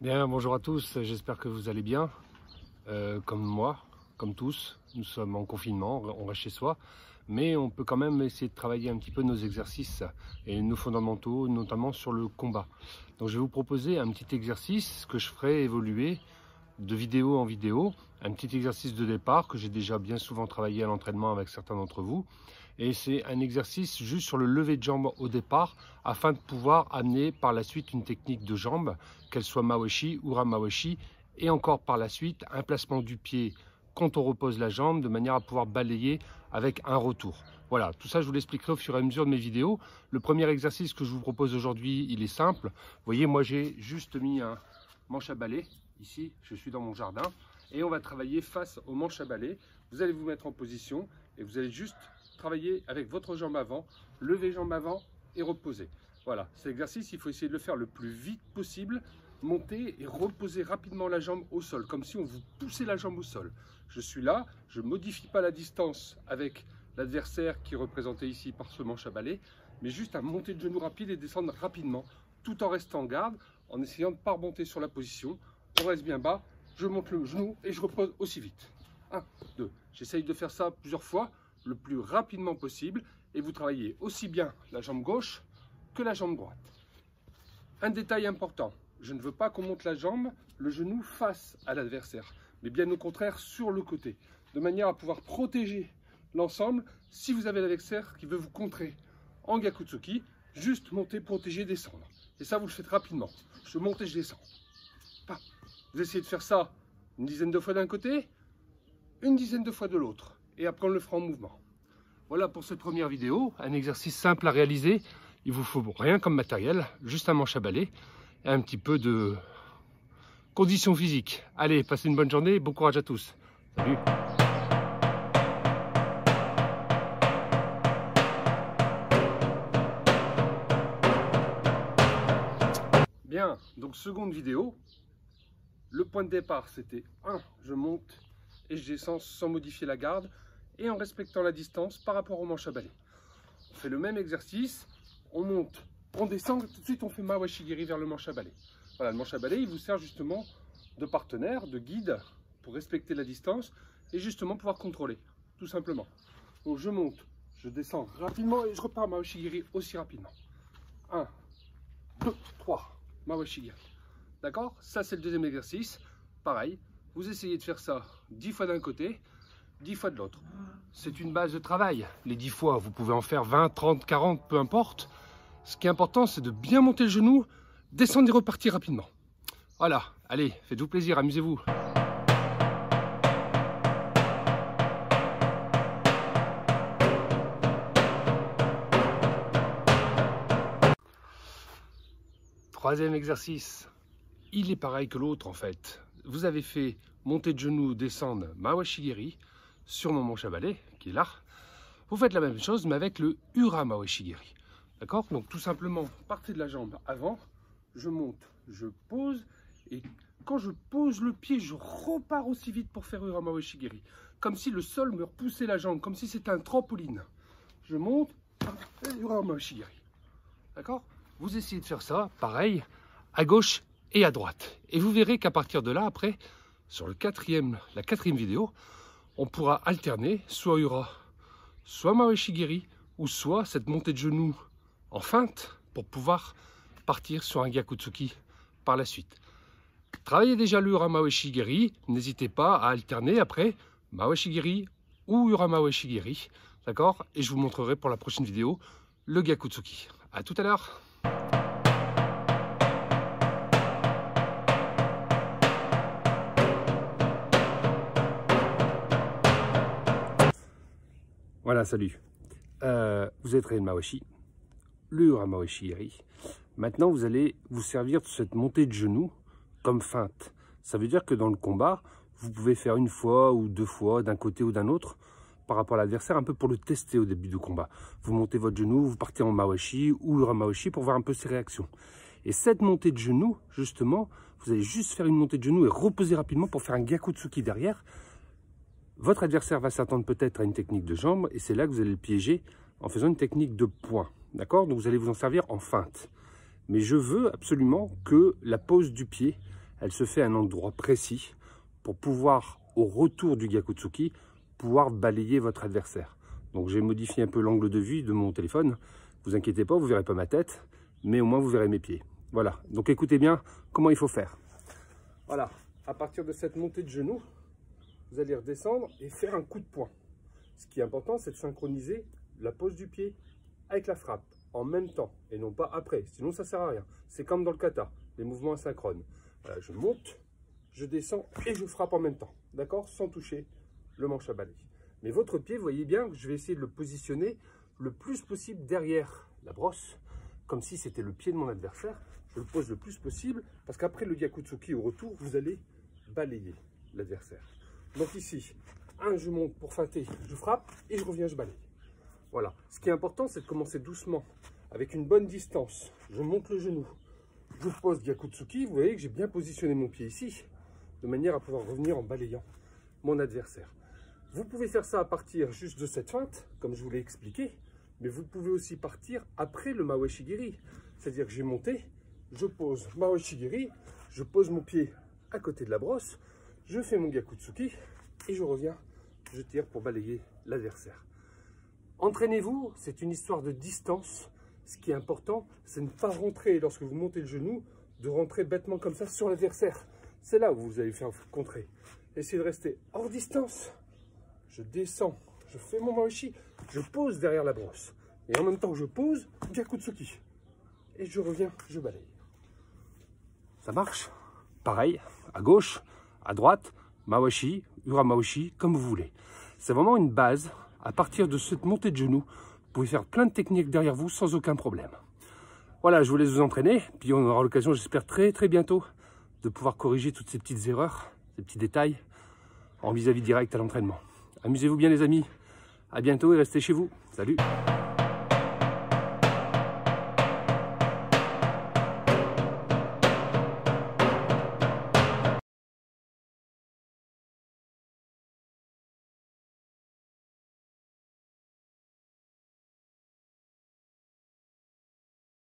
Bien, bonjour à tous, j'espère que vous allez bien, comme moi, comme tous. Nous sommes en confinement, on reste chez soi, mais on peut quand même essayer de travailler un petit peu nos exercices et nos fondamentaux, notamment sur le combat. Donc je vais vous proposer un petit exercice que je ferai évoluer de vidéo en vidéo, un petit exercice de départ que j'ai déjà bien souvent travaillé à l'entraînement avec certains d'entre vous. Et c'est un exercice juste sur le lever de jambe au départ afin de pouvoir amener par la suite une technique de jambe, qu'elle soit Mawashi ou Ramawashi, et encore par la suite un placement du pied quand on repose la jambe de manière à pouvoir balayer avec un retour. Voilà, tout ça je vous l'expliquerai au fur et à mesure de mes vidéos. Le premier exercice que je vous propose aujourd'hui, il est simple. Vous voyez, moi j'ai juste mis un manche à balai. Ici, je suis dans mon jardin et on va travailler face au manche à balai. Vous allez vous mettre en position et vous allez juste travailler avec votre jambe avant, lever jambe avant et reposer. Voilà, cet exercice, il faut essayer de le faire le plus vite possible, monter et reposer rapidement la jambe au sol, comme si on vous poussait la jambe au sol. Je suis là, je ne modifie pas la distance avec l'adversaire qui est représenté ici par ce manche à balai, mais juste à monter de genou rapide et descendre rapidement, tout en restant en garde, en essayant de ne pas remonter sur la position. On reste bien bas, je monte le genou et je repose aussi vite. 1, 2, j'essaye de faire ça plusieurs fois, le plus rapidement possible, et vous travaillez aussi bien la jambe gauche que la jambe droite. Un détail important, je ne veux pas qu'on monte la jambe, le genou face à l'adversaire, mais bien au contraire sur le côté, de manière à pouvoir protéger l'ensemble si vous avez l'adversaire qui veut vous contrer en Gyakutsuki, juste monter, protéger, descendre. Et ça vous le faites rapidement, je monte et je descends. Vous essayez de faire ça une dizaine de fois d'un côté, une dizaine de fois de l'autre. Et après on le fera en mouvement. Voilà pour cette première vidéo, un exercice simple à réaliser. Il vous faut rien comme matériel, juste un manche à balai et un petit peu de condition physique. Allez, passez une bonne journée, bon courage à tous. Salut! Bien, donc seconde vidéo. Le point de départ c'était 1, je monte et je descends sans modifier la garde et en respectant la distance par rapport au manche à balai. On fait le même exercice, on monte, on descend, tout de suite on fait Mawashi-giri vers le manche à balai. Voilà, le manche à balai il vous sert justement de partenaire, de guide pour respecter la distance et justement pouvoir contrôler, tout simplement. Donc je monte, je descends rapidement et je repars Mawashi-giri aussi rapidement. 1, 2, 3, Mawashi-giri. D'accord? Ça c'est le deuxième exercice. Pareil, vous essayez de faire ça 10 fois d'un côté, 10 fois de l'autre. C'est une base de travail. Les 10 fois, vous pouvez en faire 20, 30, 40, peu importe. Ce qui est important, c'est de bien monter le genou, descendre et repartir rapidement. Voilà, allez, faites-vous plaisir, amusez-vous. Troisième exercice. Il est pareil que l'autre en fait. Vous avez fait monter de genou, descendre Mawashi-giri sur mon manche à balai qui est là. Vous faites la même chose mais avec le Ura Mawashi-giri. D'accord? Donc tout simplement, partez de la jambe avant, je monte, je pose et quand je pose le pied, je repars aussi vite pour faire Ura Mawashi-giri. Comme si le sol me repoussait la jambe, comme si c'était un trampoline. Je monte, et Ura Mawashi-giri. D'accord? Vous essayez de faire ça, pareil, à gauche et à droite. Et vous verrez qu'à partir de là, après, sur la quatrième vidéo, on pourra alterner soit Ura, soit Mawashi-giri, ou soit cette montée de genoux en feinte pour pouvoir partir sur un Gyakutsuki par la suite. Travaillez déjà le Ura Mawashi-giri, n'hésitez pas à alterner après Mawashi-giri ou Ura Mawashi-giri, d'accord? Et je vous montrerai pour la prochaine vidéo le Gyakutsuki. À tout à l'heure. Voilà, salut. Vous êtes le Mawashi, le Ura Mawashi-giri. Maintenant, vous allez vous servir de cette montée de genoux comme feinte. Ça veut dire que dans le combat, vous pouvez faire une fois ou deux fois d'un côté ou d'un autre par rapport à l'adversaire, un peu pour le tester au début du combat. Vous montez votre genou, vous partez en Mawashi ou Ura Mawashi pour voir un peu ses réactions. Et cette montée de genoux, justement, vous allez juste faire une montée de genoux et reposer rapidement pour faire un Gyakutsuki derrière. Votre adversaire va s'attendre peut-être à une technique de jambe et c'est là que vous allez le piéger en faisant une technique de poing. D'accord? Donc vous allez vous en servir en feinte. Mais je veux absolument que la pose du pied, elle se fait à un endroit précis pour pouvoir, au retour du Gyakutsuki, pouvoir balayer votre adversaire. Donc j'ai modifié un peu l'angle de vue de mon téléphone. Vous inquiétez pas, vous ne verrez pas ma tête, mais au moins vous verrez mes pieds. Voilà, donc écoutez bien comment il faut faire. Voilà, à partir de cette montée de genou, vous allez redescendre et faire un coup de poing. Ce qui est important, c'est de synchroniser la pose du pied avec la frappe en même temps et non pas après, sinon ça ne sert à rien. C'est comme dans le kata, les mouvements asynchrones. Voilà, je monte, je descends et je frappe en même temps, d'accord, sans toucher le manche à balai. Mais votre pied, vous voyez bien que je vais essayer de le positionner le plus possible derrière la brosse, comme si c'était le pied de mon adversaire. Je le pose le plus possible, parce qu'après le Gyakutsuki, au retour, vous allez balayer l'adversaire. Donc ici, je monte pour feinter, je frappe, et je reviens, je balaye. Voilà. Ce qui est important, c'est de commencer doucement, avec une bonne distance. Je monte le genou, je pose Gyakutsuki, vous voyez que j'ai bien positionné mon pied ici, de manière à pouvoir revenir en balayant mon adversaire. Vous pouvez faire ça à partir juste de cette feinte, comme je vous l'ai expliqué, mais vous pouvez aussi partir après le Mawashi-giri. C'est-à-dire que j'ai monté, je pose Mawashi-giri, je pose mon pied à côté de la brosse, je fais mon Gyakutsuki et je reviens, je tire pour balayer l'adversaire. Entraînez-vous, c'est une histoire de distance. Ce qui est important, c'est de ne pas rentrer, lorsque vous montez le genou, de rentrer bêtement comme ça sur l'adversaire. C'est là où vous allez faire contrer. Essayez de rester hors distance. Je descends, je fais mon mawashi, je pose derrière la brosse. Et en même temps que je pose, Gyakutsuki. Et je reviens, je balaye. Ça marche? Pareil, à gauche, à droite, mawashi, ura-mawashi, comme vous voulez. C'est vraiment une base. À partir de cette montée de genoux, vous pouvez faire plein de techniques derrière vous sans aucun problème. Voilà, je vous laisse vous entraîner. Puis on aura l'occasion, j'espère très bientôt, de pouvoir corriger toutes ces petites erreurs, ces petits détails, en vis-à-vis direct à l'entraînement. Amusez-vous bien les amis, à bientôt et restez chez vous. Salut!